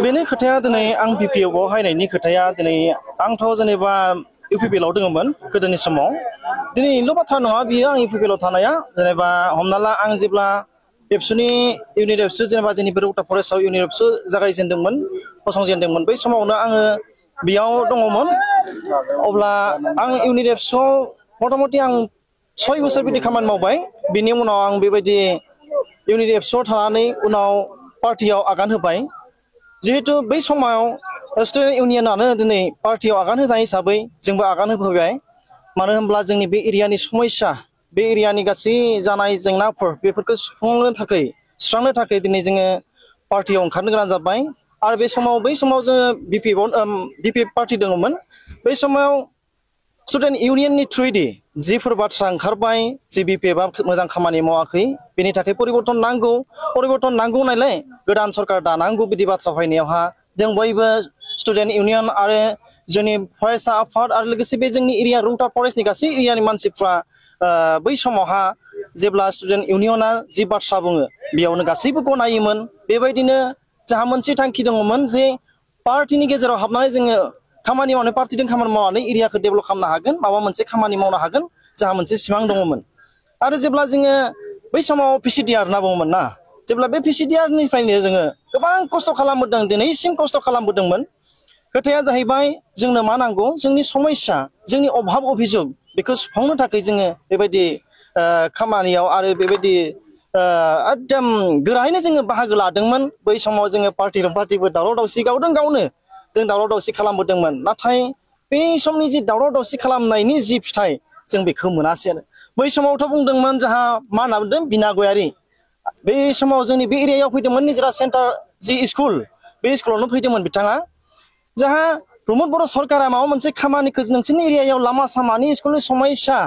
बेनि खोथाया दिनै आं बिपिएफआव हायनायनि खोथाया दिनै आंथ' जेनेबा इउपिपिएलआव दङमोन गोदोनि समाव दिनैनिल' बाथ्रा नङा बियो आं इउपिपिएलआव थानाया जेनेबा हमना ला आं जेब्ला एबसुनि इउनिट एबसु जेनेबा जोंनि रौता फरेस्टआव इउनिट एबसु जागायजेनदोंमोन फसंजेनदोंमोन बै समावनो आङो बेयाव दङमोन अब्ला आं इउनिट एबसुआव मथा-मथि आं 6 बोसोर बिदि खामानि मावबाय बिनि उनाव आं बेबायदि इउनिट एबसुआव थानानै उनाव पार्टियाव आगान होबाय जिहेतु बै समाव स्टुडेन्ट इउनियनानो दिनै पार्टियाव आगान होनाय हिसाबै जोंबो आगान होफैबाय मानो होनब्ला जोंनि बे एरियानि समस्या बे एरियानि गासै जानाय जेंनाफोर बेफोरखौ सुस्रांनो थाखाय दिनै जोङो पार्टियाव ओंखारनो गोनां जाबाय आरो बै समाव जोङो बिपिएफ पार्टि दङमोन बै समाव स्टुडेन्ट इउनियननि थ्रुयै जिफोर बाथ्रा ओंखारबाय जे बिपिएफआ मोजां खामानि मावाखै बेनि थाखाय परिबर्तन नांगौ नालाय गोदान सरकार दानांगौ बिदि बाथ्रा फैनायावहा जों बयबो स्टुडेन्ट इउनियन आरो जोंनि फरायसा आफाद आरो लोगोसे बे जोंनि एरिया रौता फरेस्टनि गासै एरियानि मानसिफ्रा बै समावहा जेब्ला स्टुडेन्ट इउनियना जि बाथ्रा बुङो बेयावनो गासैबो गनायोमोन बेबायदिनो जोंहा मोनसे थांखि दङमोन जे पार्टिनि गेजेराव हाबनानै जोङो खामानि मावनानै पार्टिजों खामानि मावनानै एरियाखौ डेभेलप खालामनो हागोन माबा मोनसे खामानि मावनो हागोन जोंहा मोनसे सिमां दङमोन आरो जेब्ला जोङो बै समाव पिसिडिआर होनना बुङोमोन ना जेब्ला बे पिसिडिआरनिफ्रायनो जोङो गोबां खस्थ' खालामबोदों दिनैसिम खस्थ' खालामबोदोंमोन खोथाया जाहैबाय जोंनो मा नांगौ जोंनि समस्या जोंनि अभाब अभियोग बेखौ सुफुंनो थाखाय जोङो बेबायदि खामानियाव आरो बेबायदि एकदम गोरायैनो जोङो बाहागो लादोंमोन बै समाव जोङो पार्टिबो दावराव दावसि गावनो जों दावराव दावसि खालामबोदोंमोन नाथाय बे समनि जि दावराव दावसि खालामनायनि जि फिथाइ जों बेखौ मोनासै आरो बै समावथ' बुंदोंमोन जोंहा मा होनना बुंदों बिना गयारि बे समाव जोंनि बे एरियायाव फैदोंमोन निजरा सेन्टार जि स्कुल बे स्कुलावनो फैदोंमोन बिथाङा जोंहा प्रमद बर' सरकारा माबा मोनसे खामानिखौ नोंसोरनि एरियायाव लामा सामानि स्कुलनि समस्या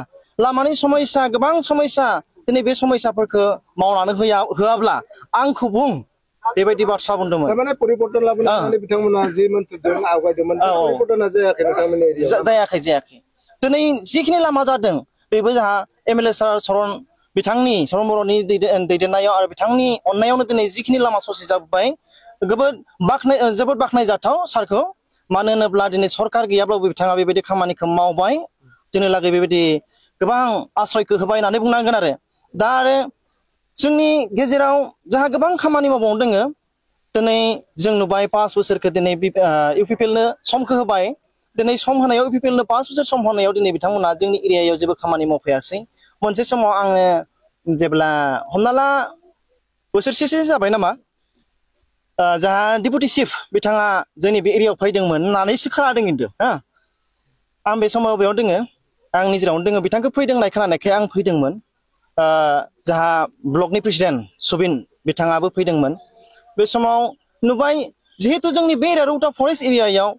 लामानि समस्या गोबां समस्या दिनै बे समस्याफोरखौ मावनानै होआब्ला आंखौ बुं बेबायदि बाथ्रा बुंदोंमोन माने परिबर्तन लाबोनानै बिथांमोना जि मोनथिदों आवगायदोंमोन परिबर्तना जायाखै नोंथांमोननि एरियायाव जायाखै दिनै जिखिनि लामा जादों बेबो जोंहा एमएलए सार सरन बर'नि दैदेननायाव आरो बिथांनि अननायावनो दिनै जिखिनि लामा ससे जाबोबाय जोबोद बाख्नायजाथाव सारखौ मानो होनोब्ला दिनै सरकार गैयाब्लाबो बिथाङा बेबायदि खामानिखौ मावबाय जोंनि लागै बेबायदि गोबां आश्रयखौ होबाय होननानै बुंनांगोन आरो दा आरो जोंनि गेजेराव जोंहा गोबां खामानि मावबावनो दोङो दिनै जों नुबाय 5 बोसोरखौ दिनै इउपिपिएलनो समखौ होबाय दिनै सम होनायाव इउपिपिएलनो 5 बोसोर सम होनायाव दिनै बिथांमोना जोंनि एरियायाव जेबो खामानि मावफैयासै मोनसे समाव आङो जेब्ला हमना ला बोसोरसेसो जाबाय नामा जोंहा डिपुटि चिफ बिथाङा जोंनि बे एरियायाव फैदोंमोन होननानैसो खोनादों खिन्थु आं बे समाव बेयाव दोङो आं निजेरावनो दोङो बिथांखौ फैदों होननाय खोनानायखाय आं फैदोंमोन जोंहा ब्लकनि प्रेसिडेन्ट सुबिन बिथाङाबो फैदोंमोन बे समाव नुबाय जिहेतु जोंनि बे रौता फरेस्ट एरियायाव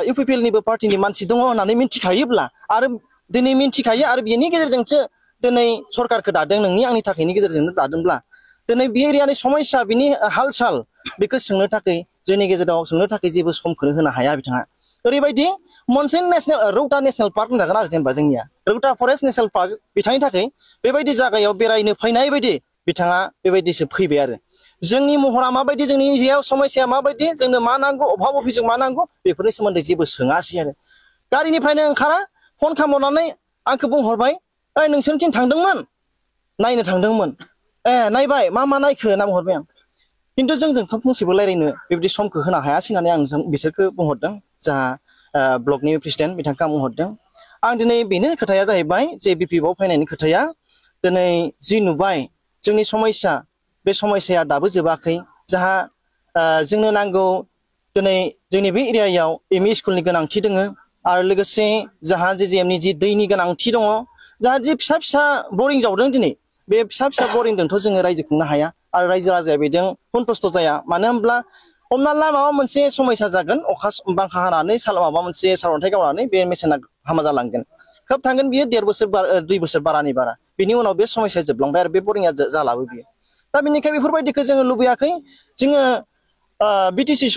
इउपिपिएलनिबो पार्टिनि मानसि दङ होननानै मिन्थिखायोब्ला आरो दिनै मिन्थिखायो आरो बेनि गेजेरजोंसो दिनै सरकारखौ दादों नोंनि आंनि थाखायनि गेजेरजोंनो दादोंब्ला दिनै बे एरियानि समस्या बिनि हाल साल बेखौ सोंनो थाखाय जोंनि गेजेराव सोंनो थाखाय जेबो समखौनो होनो हाया बिथाङा ओरैबायदि मोनसे रौता नेसनेल पार्क होनजागोन आरो जेनेबा जोंनिया रौता फरेस्ट नेसनेल पार्क बिथांनि थाखाय बेबायदि जायगायाव बेरायनो फैनाय बायदि बिथाङा बेबायदिसो फैबाय आरो जोंनि महरा माबायदि जोंनि एरियायाव समस्या माबायदि जोंनो मा नांगौ अभाब अभियोग मा नांगौ बेफोरनि सोमोन्दै जेबो सोङासै आरो गारिनिफ्रायनो ओंखारा फन खालामहरनानै आंखौ बुंहरबाय ओइ नोंसोरनिथिं थांदोंमोन नायनो थांदोंमोन नायबाय मा नायखो होनना बुंहरबाय आं खिन्थु जोंजोंथ' फंसेबो रायज्लायनो बेबायदि समखौ होनो हायासै होननानै आं बिसोरखौ बुंहरदों जोंहा ब्लकनि प्रेसिडेन्ट बिथांखौ आं बुंहरदों आं दिनै बेनो खोथाया जाहैबाय जे बिपिएफआव फैनायनि खोथाया दिनै जि नुबाय जोंनि समस्या बे समस्याया दाबो जोबाखै जोंहा जोंनो नांगौ दिनै जोंनि बे एरियायाव एमइ स्कुलनि गोनांथि दङ आरो लोगोसे जोंहा जेजेएमनि जि दैनि गोनांथि दङ जोंहा जि फिसा बरिं जावदों दिनै बे फिसा बरिंजोंथ' जोङो रायजो खुंनो हाया आरो रायजो राजाया बेजों सन्तुष्ट जाया मानो होनब्ला हमना ला माबा मोनसे समस्या जागोन अखा बांखा हानानै माबा मोनसे सारअन्थाइ गावनानै बे मेसेना हामा जालांगोन खोब थांगोन बियो 1.5 बोसोर 2 बोसोर बारानि बारा बिनि उनाव बे समस्या जोबलांबाय आरो बे बरिंआ जालाबो बियो दा बेनिखाय बेफोरबायदिखौ जोङो लुबैयाखै जोङो बिटिसि